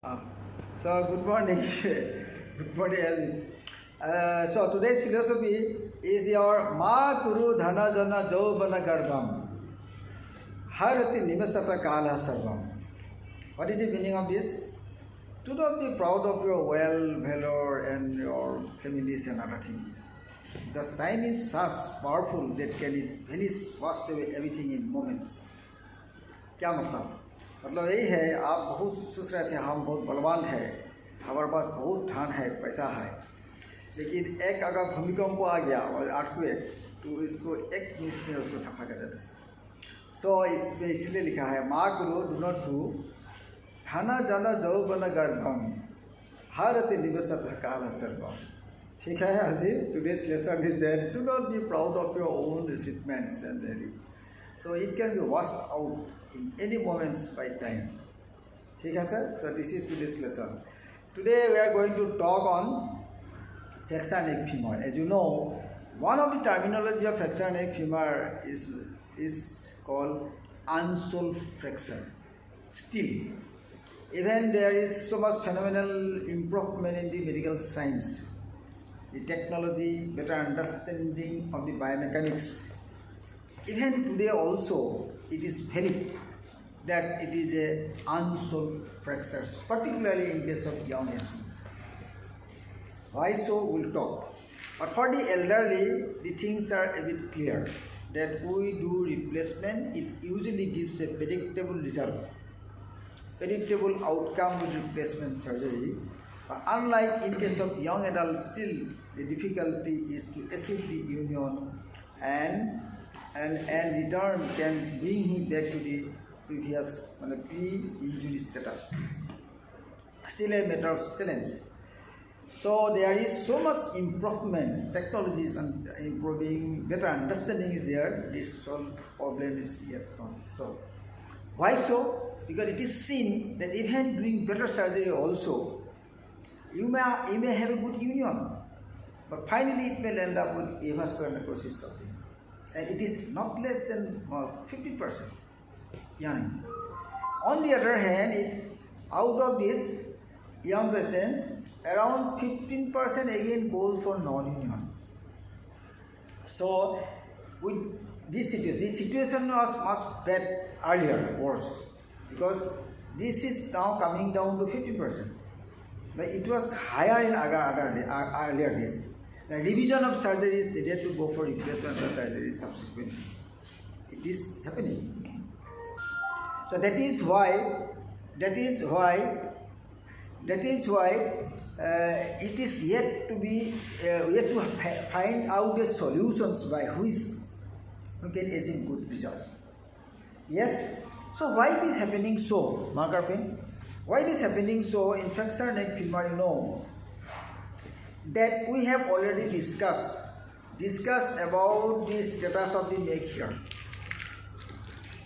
So good morning, good morning. So today's philosophy is your Ma Guru Dhana Jana Jovana Garbham Harati Nimesata Kala Sarvam. What is the meaning of this? Do not be proud of your wealth, valor, and your families and other things. Because time is such powerful that can it vanish, wash away everything in moments. क्या मतलब यही है, आप बहुत सोच रहे थे हम बहुत बलवान है, हमारे पास बहुत धन है, पैसा है, लेकिन एक अगर भूमिकंप आ गया और अर्थक्वेक तो इसको एक मिनट में उसको सफा कर देता है। सो इसमें इसलिए लिखा है माँ गुरु डू नॉट डू धना जन जौवन गर्भम हरति निवसत काल सर्वम। ठीक है अजी, today's lesson is that do not be proud of your own achievements and so it can be washed out in any moments by time. ठीक है sir? So this is today's lesson. Today we are going to talk on flexor neck femur. As you know, one of the terminology of flexor neck femur is called unsolved fracture. Still, even there is so much phenomenal improvement in the medical science, the technology, better understanding of the biomechanics. Even today also, it is valid that it is a unsolved fracture, particularly in case of young age. Why so? We'll talk. But for the elderly, the things are a bit clear. That we do replacement, it usually gives a predictable result, predictable outcome with replacement surgery. But unlike in case of young adults, still the difficulty is to achieve the union and return can bring him back to the previous pre-injury status. Still a matter of challenge. So there is so much improvement, technologies and improving, better understanding is there. This problem is yet not solved. Why so? Because it is seen that even doing better surgery also, you may have a good union, but finally it may end up with avascular necrosis of the. And it is not less than 50%. On the other hand, out of this young patient, around 15% again goes for non-union. So, with this situation was much bad earlier, worse, because this is now coming down to 50%. But it was higher in earlier days. The revision of surgery is needed to go for replacement of surgery subsequently. It is happening. So that is why it is yet to be yet to find out the solutions by which we can achieve good results. Yes. So why it is happening so, marker pen? Why it is happening so in flexor neck femur? You know that we have already discussed about the status of the neck here.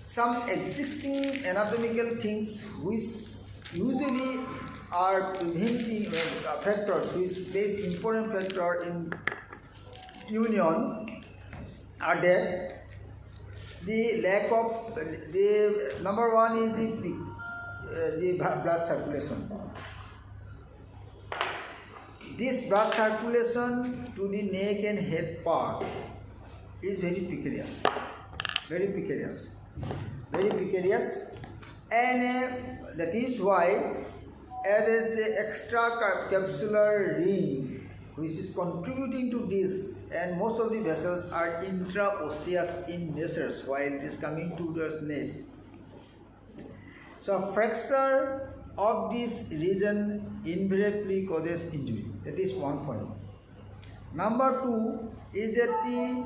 Some existing anatomical things which usually are preventing factors which plays important factor in union are that the lack of the number one is the blood circulation. This blood circulation to the neck and head part is very precarious, and that is why there is the extracapsular ring which is contributing to this, and most of the vessels are intraosseous in nature while it is coming to the neck. So fracture of this region invariably causes injury. That is one point. Number two is that the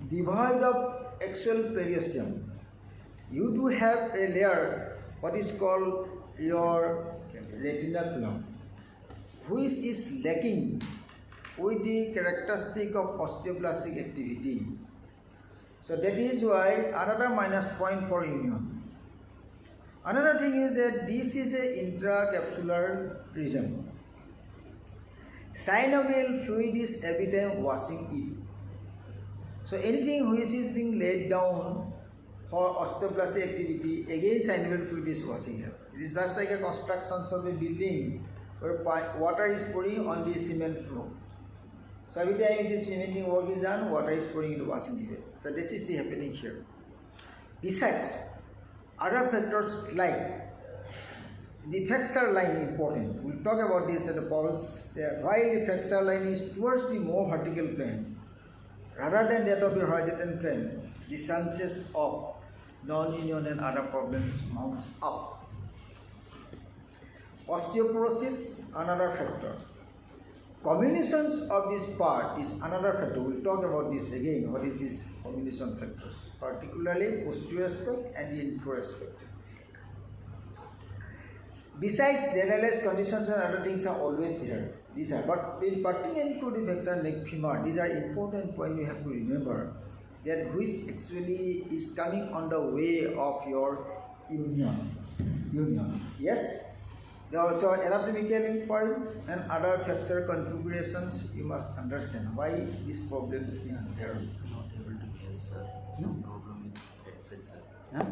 devoid of axial periosteum. You do have a layer, what is called your retinaculum, which is lacking with the characteristic of osteoblastic activity. So that is why another minus point for union. Another thing is that this is an intracapsular region. Synovial fluid is every time washing it. So anything which is being laid down for osteoblastic activity, again synovial fluid is washing here. It is just like a construction of a building where water is pouring on the cement floor. So every time this cementing work is done, water is pouring into washing area. So this is the happening here. Besides, other factors like the flexor line important. We'll talk about this at the pulse. While the flexor line is towards the more vertical plane, rather than that of the horizontal plane, the chances of non-union and other problems mounts up. Osteoporosis, another factor. Combinations of this part is another factor. We'll talk about this again. What is this combination factors? Particularly posterior aspect and the inferior aspect. Besides, generalized conditions and other things are always there. These are, but in pertinent to the flexor neck femur, these are important points you have to remember, that which actually is coming on the way of your union. Yes? So anatomical point and other flexor configurations, you must understand why this problem is there. Not able to hear, sir. Some problem with headset, sir. Huh?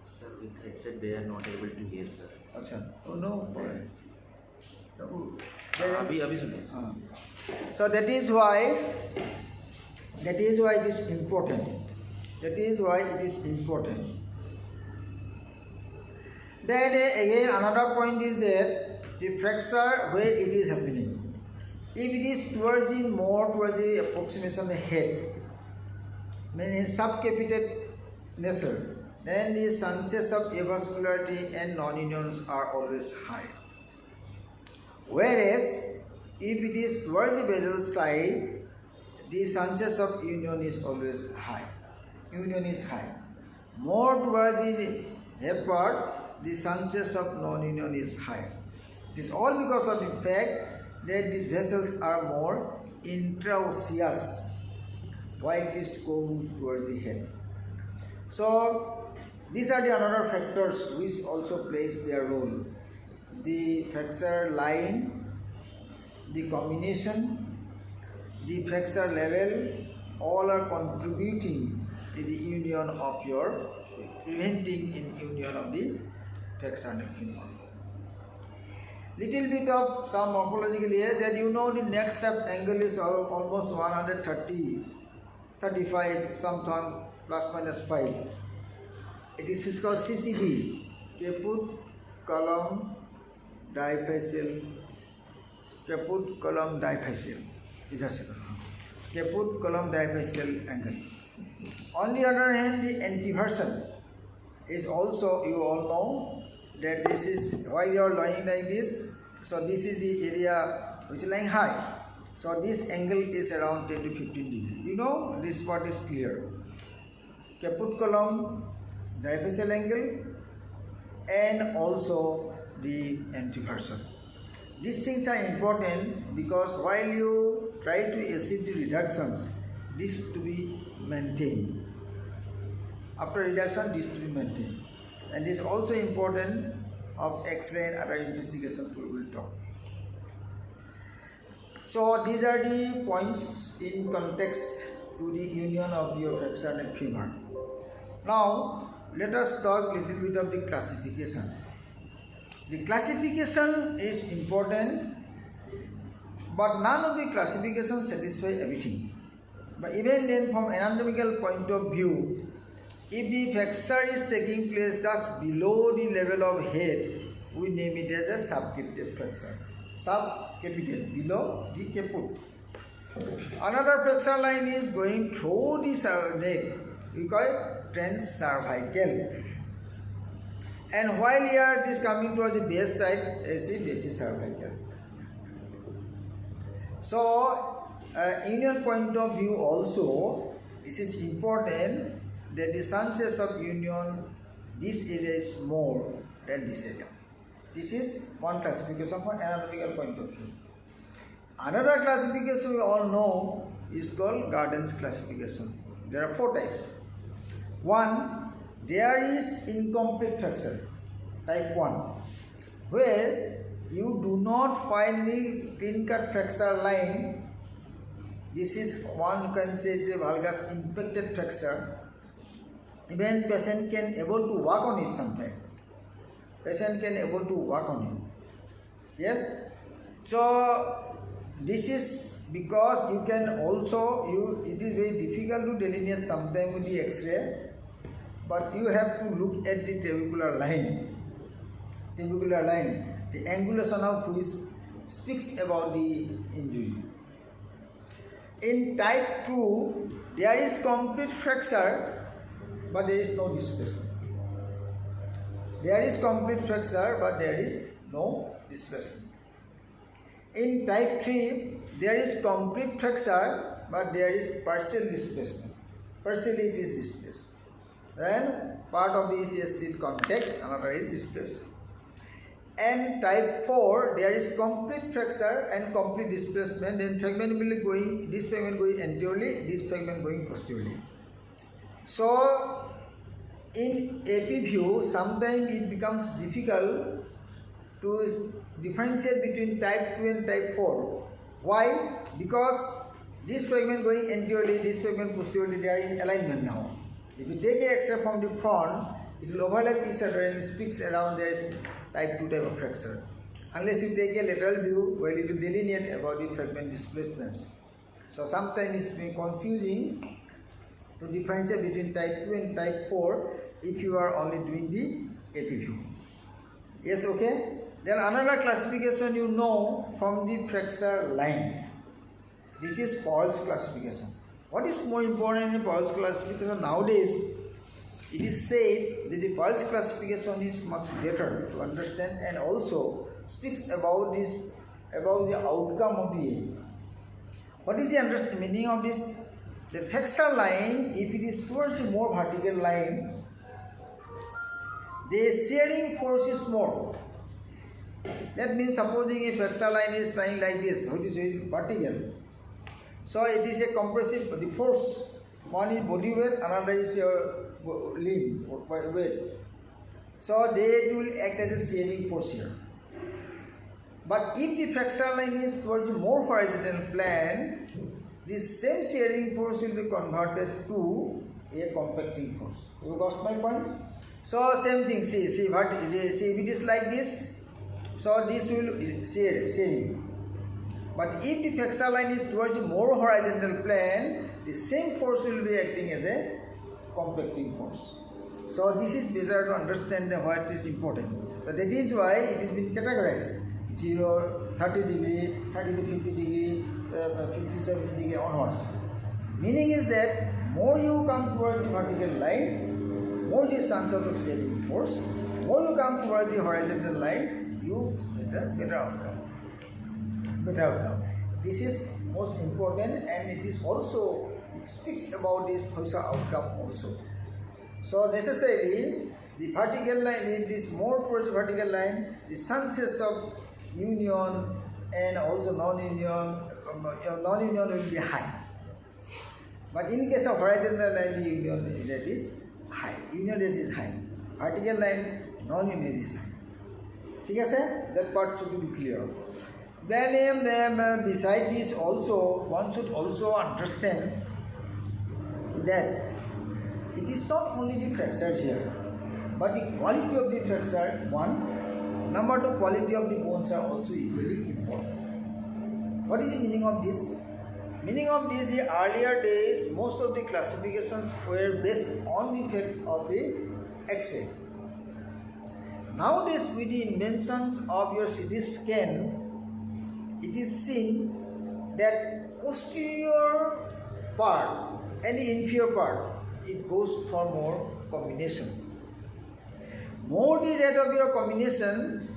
Sir, with headset they are not able to hear, sir. Achha. Oh no. अभी सुनिए. So that is why it is important. Then again another point is that the flexor where it is happening. If it is towards the approximation of the head, meaning subcapitate nature, then the chances of avascularity and non-unions are always high. Whereas if it is towards the basal side, the chances of union is always high. More towards the head part, the chances of non-union is high. This is all because of the fact that these vessels are more intraosseous while it is goes towards the head. So these are the another factors which also plays their role. The flexor line, the combination, the flexor level, all are contributing to the union of your, preventing in union of the flexor neck femur. Little bit of some morphological here, that you know the neck shaft angle is almost 130, 35, sometimes plus minus 5. It is called CCD, caput, column, diaphyseal, caput, column, diaphyseal. Caput, column, diaphyseal angle. On the other hand, the anteversion is also, you all know that this is, while you are lying like this, so this is the area which is lying high. So this angle is around 10 to 15 degrees. You know, this part is clear. Caput, column, diaphyseal angle, and also the anteversion. These things are important because while you try to achieve the reductions, this to be maintained. After reduction, this to be maintained. And this is also important of X-ray and other investigations we will talk. So these are the points in context to the union of your flexor neck femur. Now let us talk a little bit of the classification. The classification is important, but none of the classification satisfy everything. But even then, from anatomical point of view, if the flexor is taking place just below the level of head, we name it as a subcapital flexor. Subcapital, below the caput. Another flexor line is going through the neck, we call it transcervical. And while here it is coming towards the base side, this is cervical. So, union point of view also, this is important that the chances of union, this area is more than this area. This is one classification from anatomical point of view. Another classification we all know is called Gardner's classification. There are 4 types. One, there is incomplete flexor, type 1, where you do not find the clean-cut flexor line. This is one can say is a valgus impacted flexor. Even patient can able to walk on it sometimes. patient can able to walk on it. Yes. So this is because you can also it is very difficult to delineate sometimes with the X-ray, but you have to look at the trabecular line. Trabecular line, the angulation of which speaks about the injury. In type 2, there is complete fracture, but there is no displacement. There is complete fracture, but there is no displacement. In type 3, there is complete fracture, but there is partial displacement. Partially it is displaced. Then part of the is still contact, another is displaced. And type 4, there is complete fracture and complete displacement. Then fragment will be going, this fragment going anteriorly, this fragment going posteriorly. So in AP view, sometimes it becomes difficult to differentiate between type 2 and type 4. Why? Because this fragment going anteriorly, this fragment posteriorly, they are in alignment now. If you take an X-ray from the front, it will overlap each other and speaks around there is type 2 type of fracture. Unless you take a lateral view where it will delineate about the fragment displacements. So sometimes it's confusing to differentiate between type 2 and type 4 if you are only doing the AP view. Yes, okay? Then another classification you know from the fracture line. This is Powell's classification. What is more important in Powell's classification nowadays? It is said that the Powell's classification is much better to understand and also speaks about the outcome of the aim. What is the meaning of this? The fracture line, if it is towards the more vertical line, the shearing force is more. That means supposing a fracture line is lying like this, which is vertical. So it is a compressive the force. One is body weight, another is your limb weight. So they will act as a shearing force here. But if the fracture line is towards a more horizontal plane, this same shearing force will be converted to a compacting force. You got my point? So same thing. See if it is like this, so this will shearing. But if the fracture line is towards a more horizontal plane, the same force will be acting as a compacting force. So this is better to understand what is important. So that is why it has been categorized 0, 30 degree, 30 to 50 degree, 50, 70 degree onwards. Meaning is that more you come towards the vertical line, more the chance of shearing force. More you come towards the horizontal line, you better outcome. Better outcome. This is most important, and it is also, it speaks about this future outcome also. So necessarily the vertical line, if it is more towards the vertical line, the chances of union and also non-union will be high. But in case of horizontal line, the union rate is high. Union rate is high. Vertical line, non-union is high. ठीक है sir? That part should be clear. Then beside this also, one should also understand that it is not only the fractures here, but the quality of the fracture, one. Number two, quality of the bones are also equally important. What is the meaning of this? Meaning of this, the earlier days, most of the classifications were based on the effect of the X-ray. Nowadays, with the inventions of your CT scan, it is seen that posterior part and the inferior part, it goes for more combination. More the rate of your combination,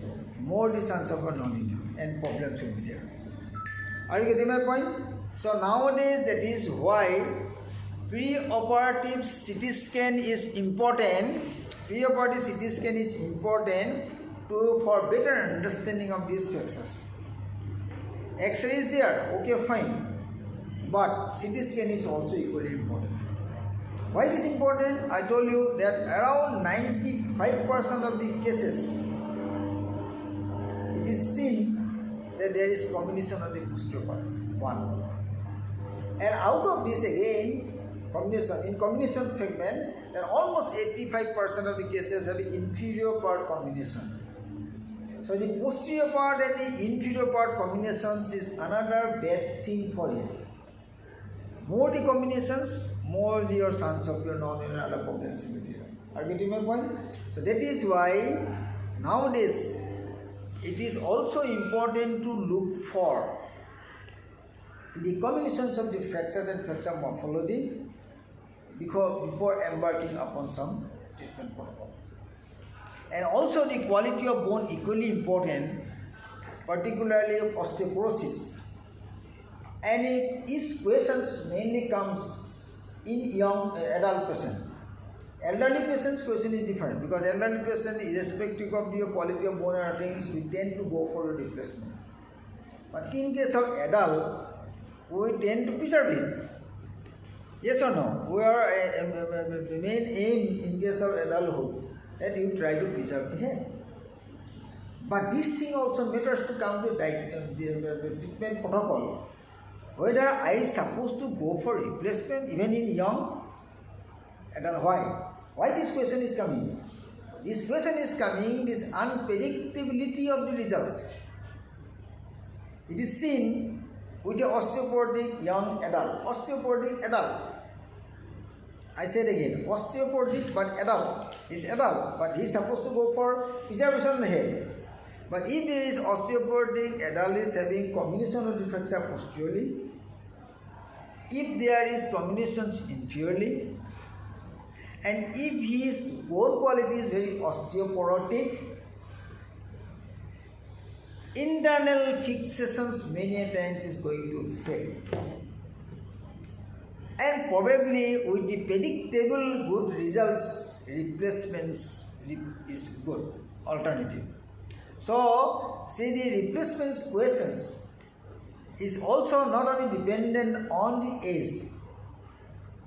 more the chance of a non-union and problems will be there. Are you getting my point? So nowadays, that is why pre-operative CT scan is important. Pre-operative CT scan is important for better understanding of these fractures. X-ray is there, okay, fine, but CT scan is also equally important. Why it is important? I told you that around 95% of the cases, it is seen that there is combination of the posterior part, one. And out of this again, combination fragment, then almost 85% of the cases have inferior part combination. So the posterior part and the inferior part combinations is another bad thing for him. More the combinations, more your chance of your non-other problems with you. Are you getting my point? So that is why nowadays it is also important to look for the combinations of the fractures and fracture morphology before embarking upon some treatment protocol. And also the quality of bone equally important, particularly of osteoporosis. And these questions mainly comes in young adult patients. Elderly patients' question is different because elderly patient, irrespective of the quality of bone and things, we tend to go for a replacement. But in case of adult, we tend to preserve it. Yes or no? We are the main aim in case of adulthood that you try to preserve the head. But this thing also matters to come to the treatment protocol. Whether I supposed to go for replacement even in young adult. Why? Why this question is coming? This question is coming, this unpredictability of the results. It is seen with the osteoporotic young adult. Osteoporotic adult. I said again, osteoporotic but adult. He's adult, but he's supposed to go for preservation of the head. But if there is osteoporotic adult is having combination of the fracture posteriorly, if there is combinations inferiorly, and if his bone quality is very osteoporotic, internal fixations many times is going to fail. And probably with the predictable good results, replacements is good alternative. So, see the replacements questions is also not only dependent on the age,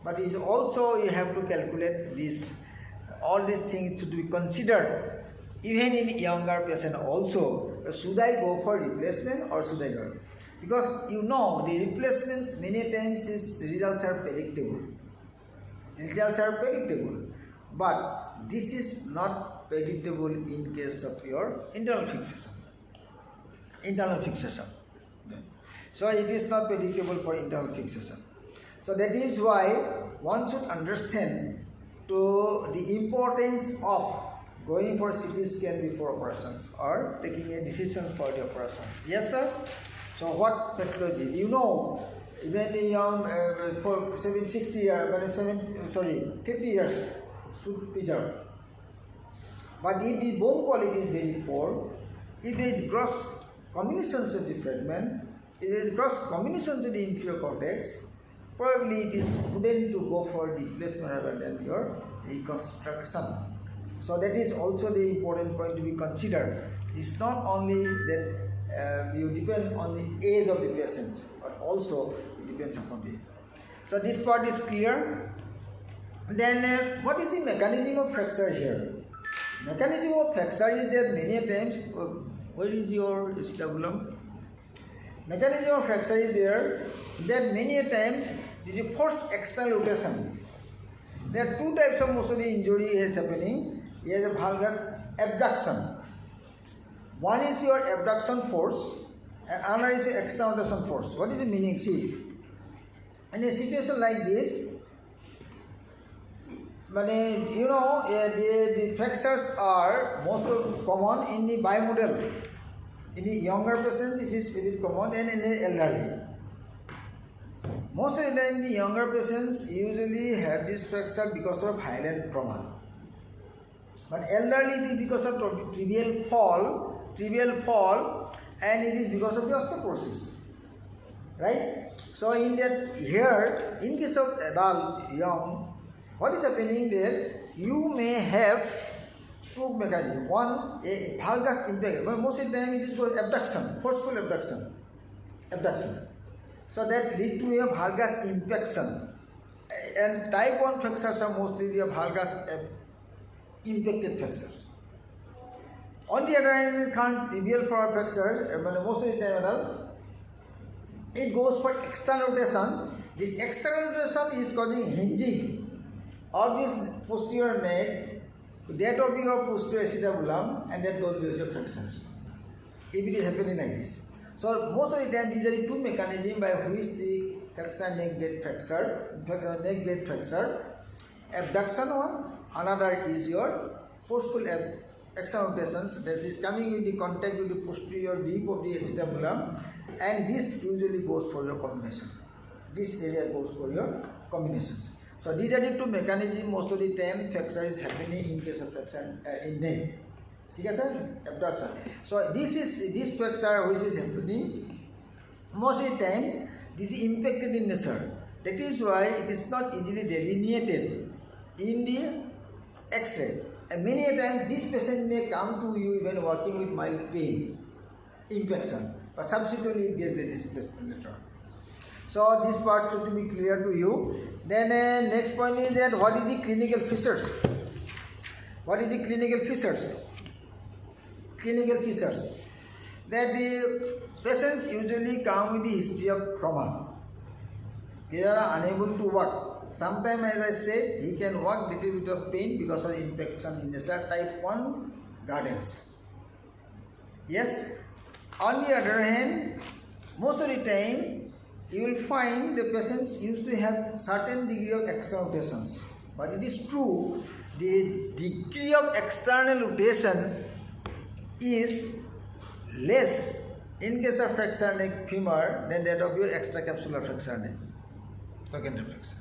but is also you have to calculate this. All these things should be considered even in younger patient also. Should I go for replacement or should I not? Because you know the replacements many times is results are predictable. Results are predictable, but this is not predictable in case of your internal fixation. Internal fixation. So it is not predictable for internal fixation. So that is why one should understand to the importance of going for CT scan before operations or taking a decision for the operations. Yes, sir? So what pathology? You know, even in young for 50 years should preserve. But if the bone quality is very poor, if there is gross combinations of the fragment, if there is gross combinations of the inferior cortex, probably it is prudent to go for replacement rather than your reconstruction. So that is also the important point to be considered. It's not only that you depend on the age of the patients, but also it depends upon the. So this part is clear. Then what is the mechanism of fracture here? Mechanism of fracture is that many times. Where is your stabulum? Mechanism of fracture is there that many times there is a forced external rotation. There are two types of most of the injury is happening. Here is a valgus abduction. One is your abduction force and another is your external rotation force. What is the meaning? See, in a situation like this, but you know the fractures are most common in the bimodal. In the younger patients, it is a bit common, and in the elderly. Most of the time, the younger patients usually have this fracture because of violent trauma. But elderly, it is because of trivial fall, and it is because of the osteoporosis. Right? So, in that here, in case of adult, young, what is happening there? You may have two mechanisms. One, a valgus impact. But most of the time, it is called abduction, forceful abduction. So that leads to a valgus infection. And type 1 fractures are mostly the valgus infected fractures. On the other hand, it can't trivial for a fracture, most of the time it goes for external rotation. This external rotation is causing hinging of this posterior neck, that of your posterior acetabulum, and that goes to your fractures. if it is happening like this. So most of the time these are the two mechanisms by which the flexor neck get fractured. Neck get fractured. Abduction one, another is your forceful external rotations, that is coming in the contact with the posterior deep of the acetabulum, and this usually goes for your combination. This area goes for your combinations. So these are the two mechanisms. Most of the time fracture is happening in case of fracture in neck. Okay, sir? Abduction. So this fracture which is happening most of the time, this is impacted in nature. That is why it is not easily delineated in the X-ray. And many a times this patient may come to you when working with mild pain, infection, but subsequently it gets the displacement later. So this part should be clear to you. Then next point is that what is the clinical features? What is the clinical features? Clinical features. That the patients usually come with the history of trauma. They are unable to walk. Sometimes, as I said, he can walk little bit of pain because of infection in nasal type 1 gardens. Yes. On the other hand, most of the time you will find the patients used to have certain degree of external rotations. But it is true, the degree of external rotation is less in case of fracture neck femur than that of your extracapsular fracture neck, secondary fractures.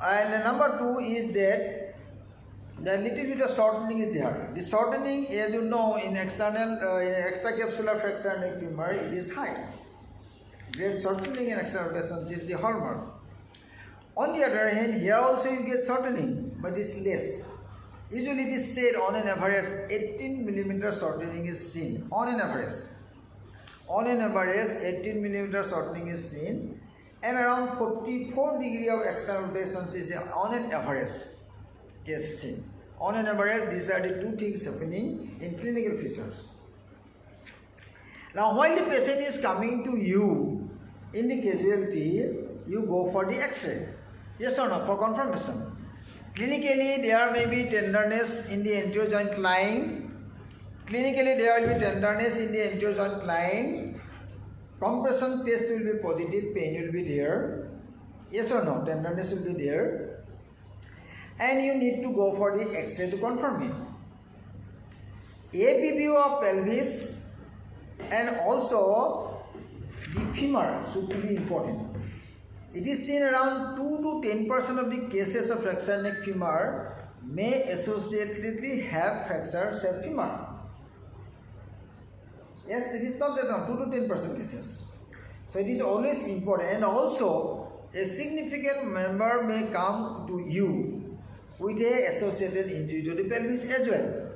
And number 2 is that the little bit of shortening is there. The shortening, as you know, in extracapsular fracture neck femur, it is high. Great shortening in external rotations is the hallmark. On the other hand, here also you get shortening, but it is less. Usually it is said on an average 18 mm shortening is seen. On an average 18 mm shortening is seen, and around 44 degree of external rotations is on an average is seen. On an average, these are the two things happening in clinical features. Now, while the patient is coming to you in the casualty, you go for the X-ray. Yes or no? For confirmation. Clinically, there may be tenderness in the anterior joint line. Clinically, there will be tenderness in the anterior joint line. Compression test will be positive, pain will be there. Yes or no? Tenderness will be there. And you need to go for the X-ray to confirm it. AP view of pelvis and also the femur should be important. It is seen around 2 to 10% of the cases of fracture neck femur may associatedly have fracture say femur. Yes, this is not that one, 2 to 10% cases. So it is always important, and also a significant member may come to you with a associated injury to the pelvis as well.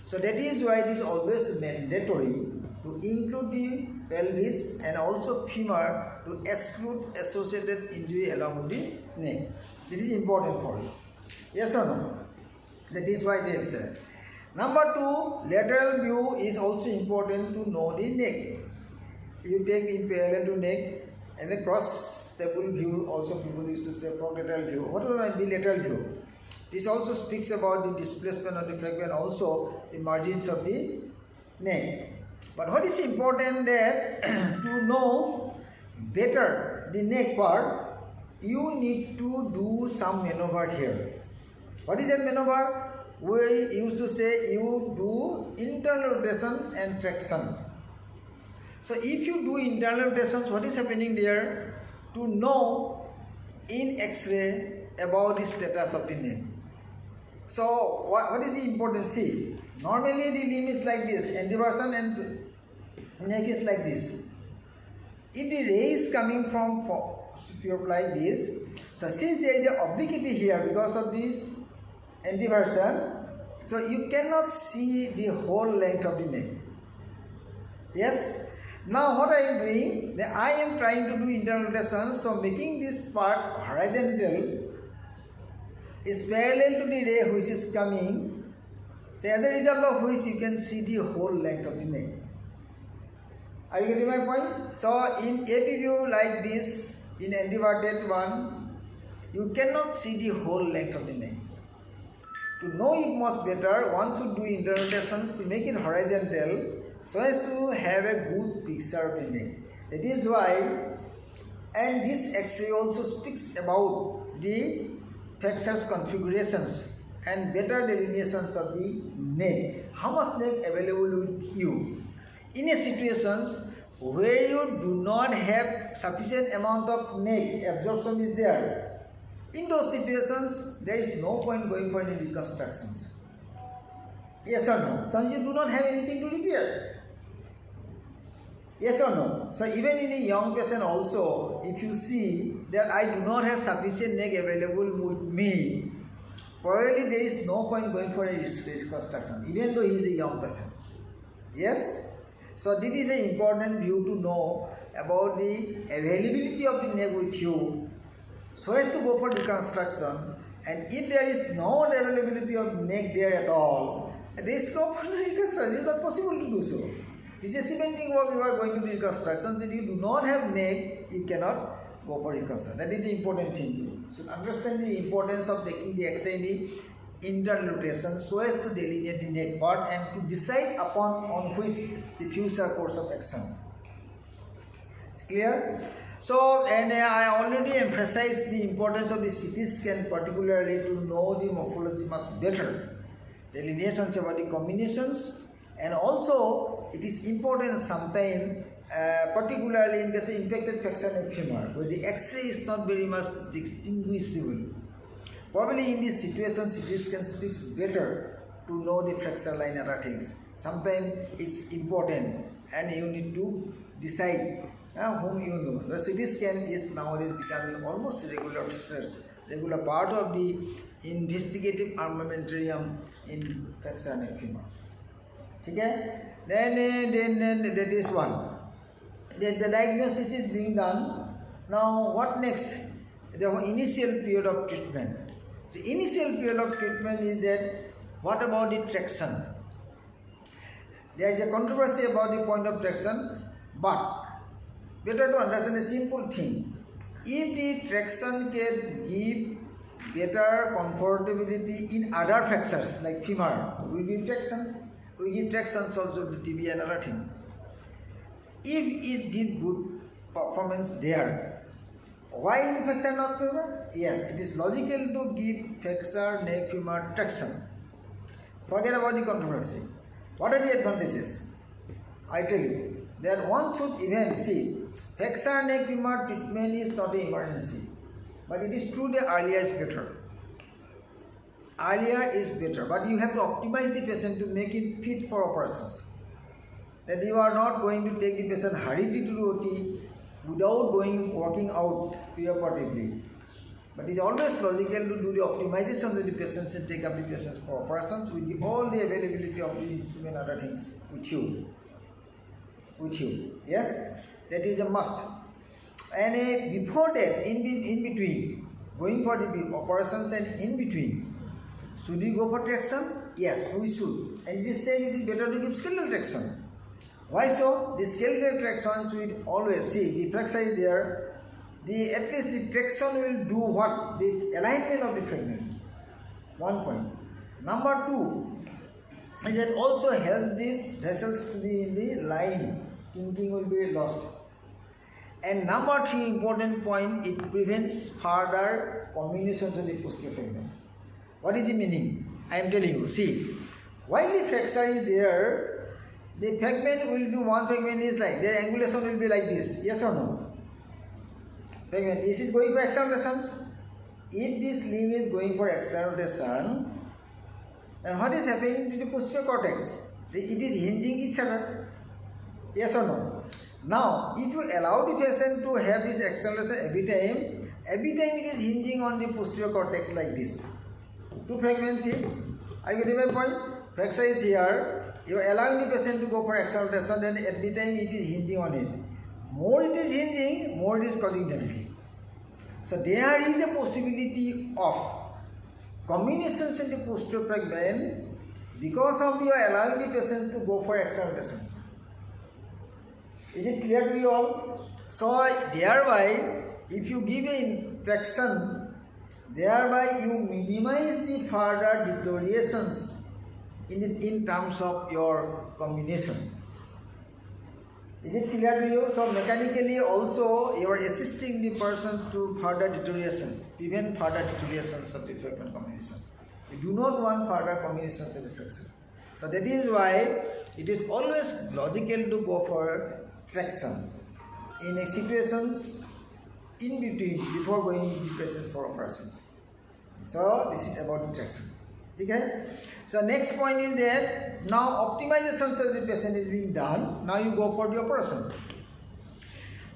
So that is why it is always mandatory to include the pelvis and also femur to exclude associated injury along with the neck. This is important for you. Yes or no? That is why they said. Number 2, lateral view is also important to know the neck. You take in parallel to neck, and the cross stable view also people used to say from lateral view. What might be lateral view? This also speaks about the displacement of the fragment, also the margins of the neck. But what is important that to know better the neck part, you need to do some maneuver here. What is that maneuver? We used to say you do internal rotation and traction. So if you do internal rotations, what is happening there? To know in X-ray about the status of the neck. So what is the important? See, normally the limb is like this, anteversion and neck is like this. If the ray is coming from like this, so since there is an obliquity here because of this anteversion, so you cannot see the whole length of the neck. Yes? Now what I am doing, I am trying to do internal rotation, so making this part horizontal is parallel to the ray which is coming, so as a result of which you can see the whole length of the neck. Are you getting my point? So in AP view like this, in anteverted one, you cannot see the whole length of the neck. To know it much better, one should do internal rotations to make it horizontal so as to have a good picture of the neck. That is why, and this X-ray also speaks about the flexors configurations and better delineations of the neck. How much neck available with you? In a situation where you do not have sufficient amount of neck, absorption is there. In those situations, there is no point going for any reconstructions. Yes or no? Since you do not have anything to repair. Yes or no? So even in a young patient also, if you see that I do not have sufficient neck available with me, probably there is no point going for a reconstruction, even though he is a young person. Yes? So this is an important view to know about the availability of the neck with you, so as to go for reconstruction. And if there is no availability of neck there at all, there is no reconstruction. It is not possible to do so. This is cementing work. You are going to do reconstruction. If you do not have neck, you cannot go for reconstruction. That is the important thing. So understand the importance of taking the X-ray in the internal rotation so as to delineate the neck part and to decide upon on which the future course of action. It's clear? So, and I already emphasized the importance of the CT scan, particularly to know the morphology much better, delineations about the combinations, and also it is important sometimes, particularly in case of impacted flexor neck femur, where the X-ray is not very much distinguishable. Probably in this situation, CT scan speaks better to know the flexor line and other things. Sometimes it's important, and you need to decide whom you know. The CT scan is nowadays becoming almost regular research, regular part of the investigative armamentarium in flexor neck femur. Okay? Then that is one. Then the diagnosis is being done. Now what next? The initial period of treatment. The initial period of treatment is that what about the traction? There is a controversy about the point of traction, but better to understand a simple thing. If the traction can give better comfortability in other flexors like femur, we give traction. We give tractions also to tibia and other thing. If it gives good performance there, why in flexor not femur? Yes, it is logical to give flexor neck femur traction. Forget about the controversy. What are the advantages? I tell you that one should even see flexor neck femur treatment is not an emergency, but it is true that earlier is better. Earlier is better, but you have to optimize the patient to make it fit for operations. That you are not going to take the patient hurriedly to do OT without working out preoperatively. But it is always logical to do the optimization of the patients and take up the patients for operations with all the availability of the instrument and other things with you. Yes, that is a must. And before that, in between, going for the operations and in between, should we go for traction? Yes, we should. And it is said it is better to give skeletal traction. Why so? The skeletal traction should always see the flexor is there. At least the traction will do what? The alignment of the fragment. 1 point. Number 2 is that also help these vessels to be in the line. Kinking will be lost. And number 3 important point, it prevents further comminutions of the posterior fragment. What is the meaning? I am telling you. See, while the flexor is there, the fragment will do one fragment is like, the angulation will be like this. Yes or no? Fragment. This is going for external rotations. If this limb is going for external rotation, then what is happening to the posterior cortex? It is hinging each other. Yes or no? Now, if you allow the patient to have this external rotation every time it is hinging on the posterior cortex like this. 2 fragments here. Are you getting my point? Flexor is here. You are allowing the patient to go for external rotation, then every time it is hinging on it. More it is hinging, more it is causing damage. So there is a possibility of comminutions in the posterior fragment because of you are allowing the patients to go for external rotations. Is it clear to you all? So thereby, if you give a traction, Thereby you minimize the further deteriorations in terms of your combination. Is it clear to you? So mechanically also you are assisting the person to further deterioration, prevent further deteriorations of the fragment combination. You do not want further combinations of the fracture. So that is why it is always logical to go for traction in situations in between before going to the patient for operation. So this is about the traction. Okay? So next point is that now optimization of the patient is being done. Now you go for the operation.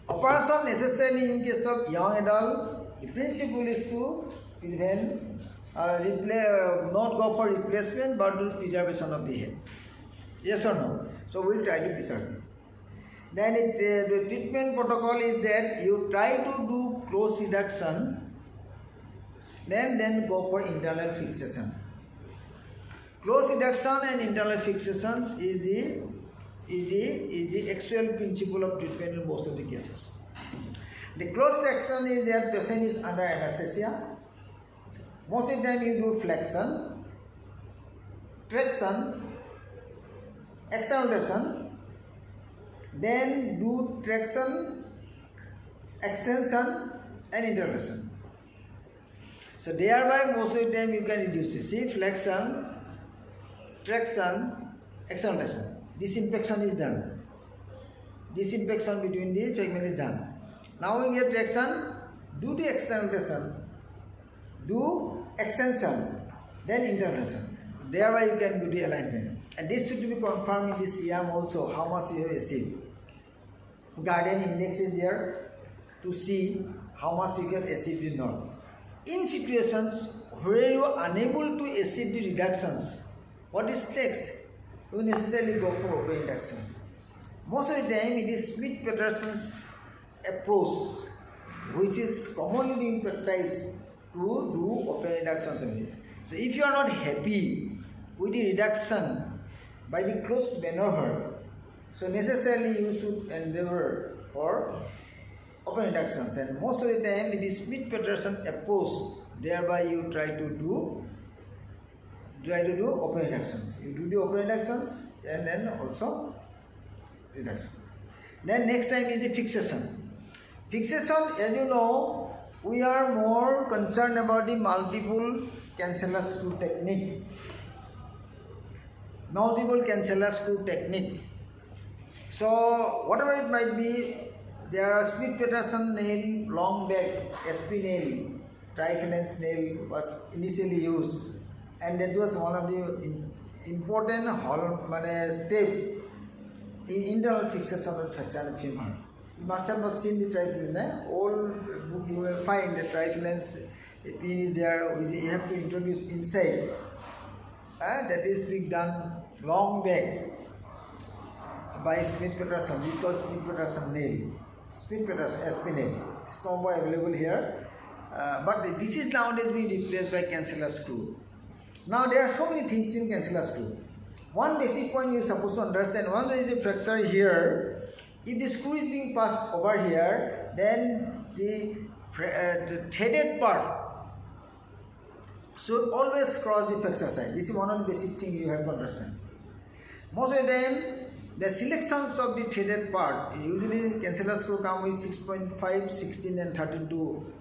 Operation necessarily in case of young adult, the principle is to prevent, not go for replacement but do preservation of the head. Yes or no? So we will try to preserve it. Then the treatment protocol is that you try to do close reduction, then go for internal fixation. Close reduction and internal fixations is the actual principle of treatment in most of the cases. The close reduction is that patient is under anesthesia. Most of the time you do flexion, traction, externalization, then do traction, extension and internalation. So thereby most of the time you can reduce it. See, flexion, traction, externalization. Disinfection is done. Disinfection between the fragment is done. Now we get traction, do the externalization, do extension, then internalation. Thereby you can do the alignment. And this should be confirmed in the CM also, how much you have acid. Guardian index is there to see how much you have acid or not. In situations where you are unable to achieve the reductions, what is next? You necessarily go for open reduction. Most of the time it is Smith-Peterson's approach which is commonly being practiced to do open reductions only. So if you are not happy with the reduction by the closed maneuver, so necessarily you should endeavor for open reductions, and most of the time it is Smith-Peterson approach, thereby you try to do open reductions. You do the open reductions and then also reduction. Then next time is the fixation. Fixation, as you know, we are more concerned about the multiple canceller screw technique. Multiple canceller screw technique. So whatever it might be, there are Smith-Peterson nail, long back, SP nail, triphalence nail was initially used, and that was one of the important step in internal fixation of fracture and femur. You must have not seen the triphalence. Old book you will find the triphalence pin is there, which you have to introduce inside. That is being done long back by Smith-Peterson. This is called Smith-Peterson nail. Smith-Peterson SP nail. It's no more available here. But this is nowadays being replaced by canceller screw. Now there are so many things in canceller screw. One basic point you are supposed to understand, once there is a fracture here, if the screw is being passed over here, then the threaded part should always cross the fracture side. This is one of the basic things you have to understand. Most of the time, the selections of the threaded part, usually canceller screw come with 6.5, 16 and 32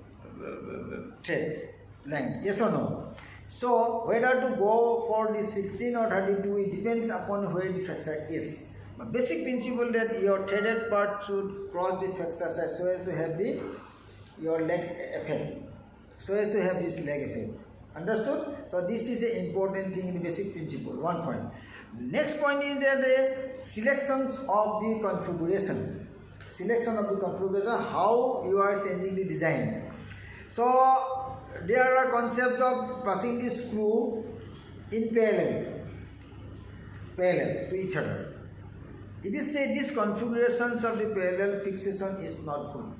thread length. Yes or no? So whether to go for the 16 or 32, it depends upon where the fracture is. But basic principle that your threaded part should cross the fracture side so as to have your leg effect. So as to have this leg effect. Understood? So this is an important thing in the basic principle. One point. Next point is that the selections of the configuration. Selection of the configuration, how you are changing the design. So there are concepts of passing the screw in parallel to each other. It is said these configurations of the parallel fixation is not good.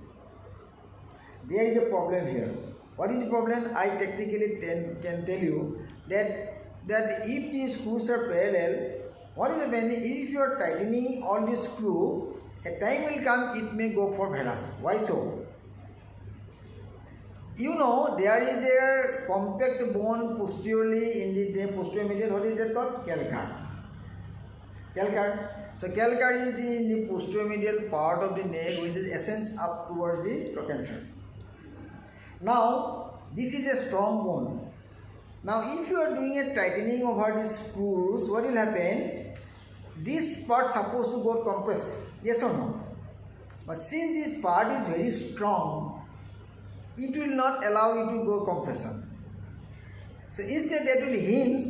There is a problem here. What is the problem? I technically can tell you that if the screws are parallel, what is the benefit? If you are tightening on the screw, a time will come it may go for Vedas. Why so? You know, there is a compact bone posteriorly in the posterior medial. What is that called? Calcar. Calcar. So calcar is in the posterior medial part of the neck, which is ascends up towards the trochanter. Now, this is a strong bone. Now, if you are doing a tightening over these screws, what will happen? This part supposed to go compressed. Yes or no? But since this part is very strong, it will not allow you to go compression. So instead that will hinge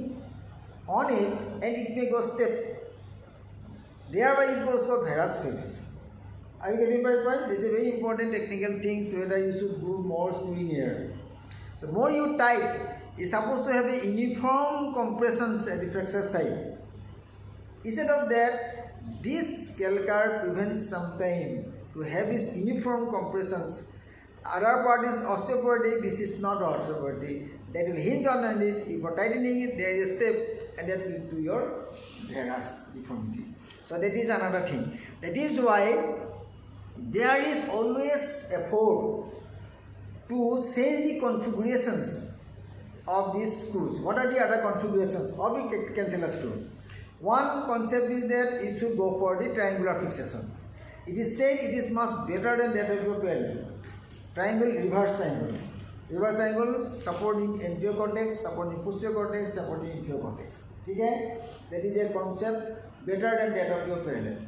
on it and it may go step. Thereby it goes for varus pelvis. Are you getting my point? This is a very important technical thing whether you should do more screwing here. So more you tight, it's supposed to have a uniform compressions at the flexor side. Instead of that, this calcar prevents sometimes to have its uniform compressions. Other part is osteoporotic, this is not osteoporotic. That will hinge on it. If you are tightening it, there is a step and that will lead to your varus deformity. So that is another thing. That is why there is always effort to change the configurations of these screws. What are the other configurations of the cancellous screw? One concept is that it should go for the triangular fixation. It is said it is much better than that of your parallel. Triangle, reverse triangle. Reverse triangle supporting anterior cortex, supporting posterior cortex, supporting inferior cortex. Okay? That is a concept better than that of your parallel.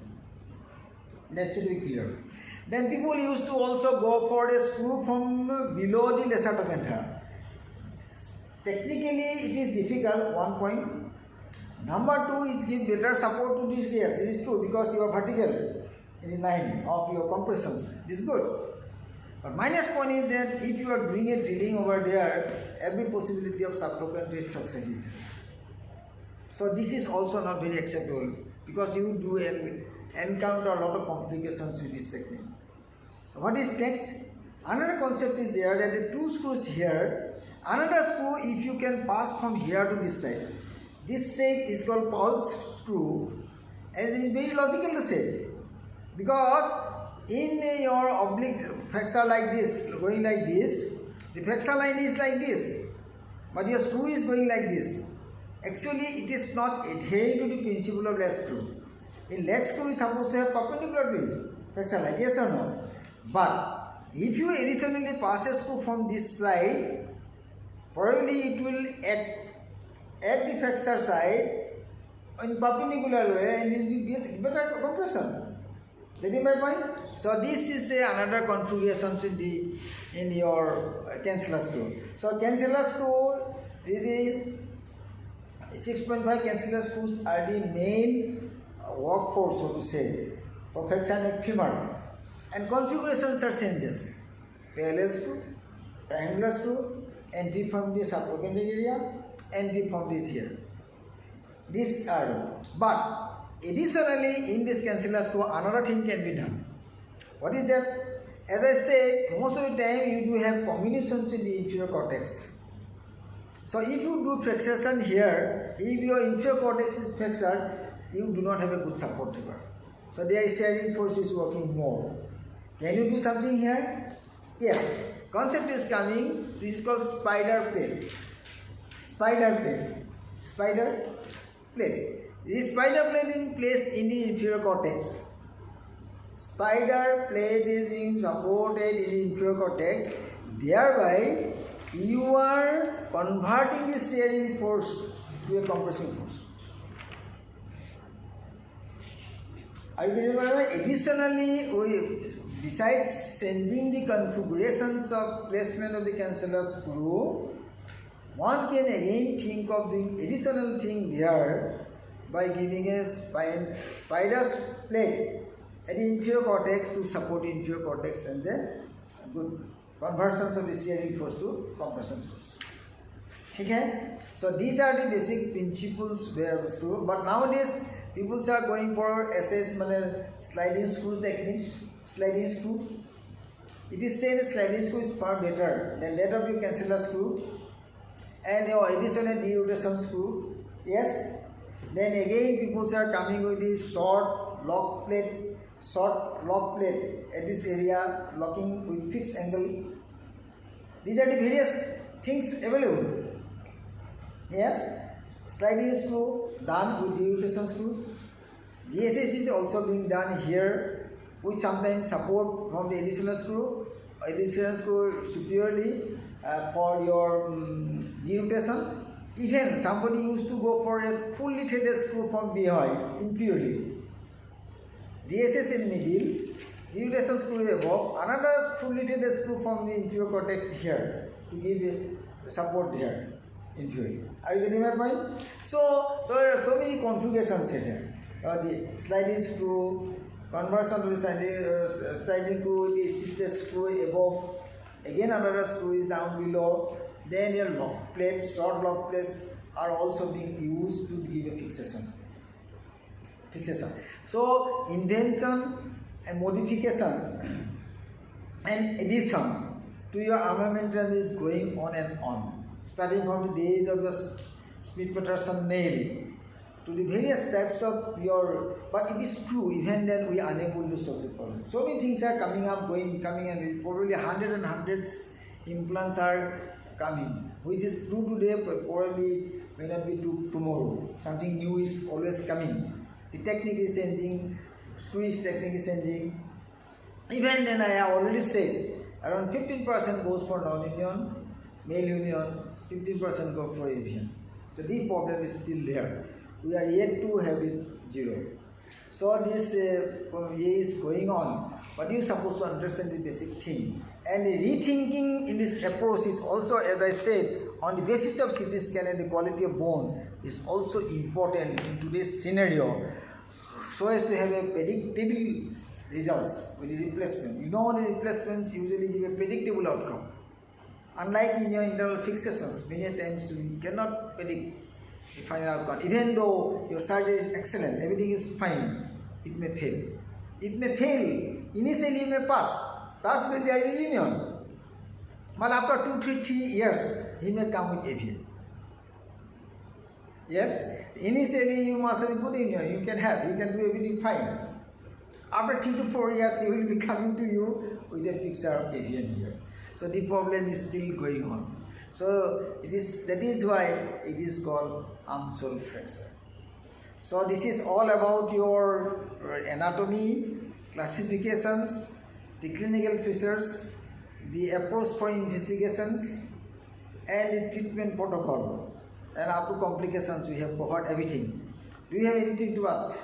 That should be clear. Then people used to also go for a screw from below the lesser trochanter. Technically it is difficult, one point. Number two is give better support to this gear. This is true because you are vertical in the line of your compressions. This is good. But minus point is that if you are doing a drilling over there, every possibility of subtrochanter structure is there. So this is also not very acceptable because you do encounter a lot of complications with this technique. What is next? Another concept is there that the two screws here, another screw if you can pass from here to this side. This shape is called pulse screw, and it is very logical to say because in your oblique flexor like this, going like this, the flexor line is like this, but your screw is going like this. Actually, it is not adhering to the principle of leg screw. In leg screw is supposed to have perpendicular to this flexor line, yes or no? But if you additionally pass a screw from this side, probably it will at the flexor side in perpendicular way and it will get better compression. Getting my point? So this is another configuration in your cancellous screw. So cancellous screw is a 6.5 cancellous screws are the main workforce, so to say, for flexor neck femur. And configurations are changes. Parallel screw, triangular screw, entry from the subtrochanter area, entry from this here. These are, but additionally in this cancellous screw another thing can be done. What is that? As I said, most of the time you do have combinations in the inferior cortex. So if you do flexation here, if your inferior cortex is flexed, you do not have a good support lever. So their shearing force is working more. Can you do something here? Yes. Concept is coming. This is called spider plate. Spider plate. Spider plate. This spider plate is placed in the inferior cortex. Spider plate is being supported in the inferior cortex. Thereby, you are converting the shearing force to a compressing force. Are you getting my point? Additionally, besides changing the configurations of placement of the cancellous screw, one can again think of doing additional thing there by giving a spider plate at the inferior cortex to support the inferior cortex and then good conversions of the shearing force to compression force. Okay? So these are the basic principles where screw. But nowadays people are going for sliding screw technique. Sliding screw. It is said sliding screw is far better than that of your cancellous screw and your additional derotation screw. Yes. Then again people are coming with this short lock plate at this area, locking with fixed angle These are the various things available. Yes, sliding screw done with derotation screw. DSS is also being done here with sometimes support from the additional screw superiorly for your derotation. Even somebody used to go for a fully threaded screw from behind inferiorly. DSS in middle, derotation screw above, another fully threaded screw from the inferior cortex here to give support there inferiorly. Are you getting my point? So many configurations here. The sliding screw, conversion to the sliding screw, the sister screw above, again another screw is down below, then your lock plates, short lock plates are also being used to give a fixation. So invention and modification and addition to your armamentarium is going on and on, starting from the days of the Smith-Patterson nail to the various types of your, but it is true, even then we are unable to solve the problem. So many things are coming up, coming, and probably hundreds and hundreds implants are coming, which is true today, but probably may not be true tomorrow. Something new is always coming. The technique is changing, screwish technique is changing. Even then I have already said, around 15% goes for non-union, male union, 15% goes for avian. So the problem is still there. We are yet to have it zero. So this is going on, but you are supposed to understand the basic thing. And rethinking in this approach is also, as I said, on the basis of CT scan and the quality of bone is also important in today's scenario, so as to have a predictable results with the replacement. You know, the replacements usually give a predictable outcome. Unlike in your internal fixations, many times you cannot predict the final outcome. Even though your surgery is excellent, everything is fine, it may fail. It may fail. Initially it may pass. Thus when there is union. But after 2-3 years, he may come with avian. Yes? Initially you must have a good union. You can do everything fine. After 3 to 4 years, he will be coming to you with a picture of avian here. So the problem is still going on. So that is why it is called arm sole fracture. So this is all about your anatomy, classifications, the clinical features, the approach for investigations, and the treatment protocol. And up to complications, we have covered everything. Do you have anything to ask?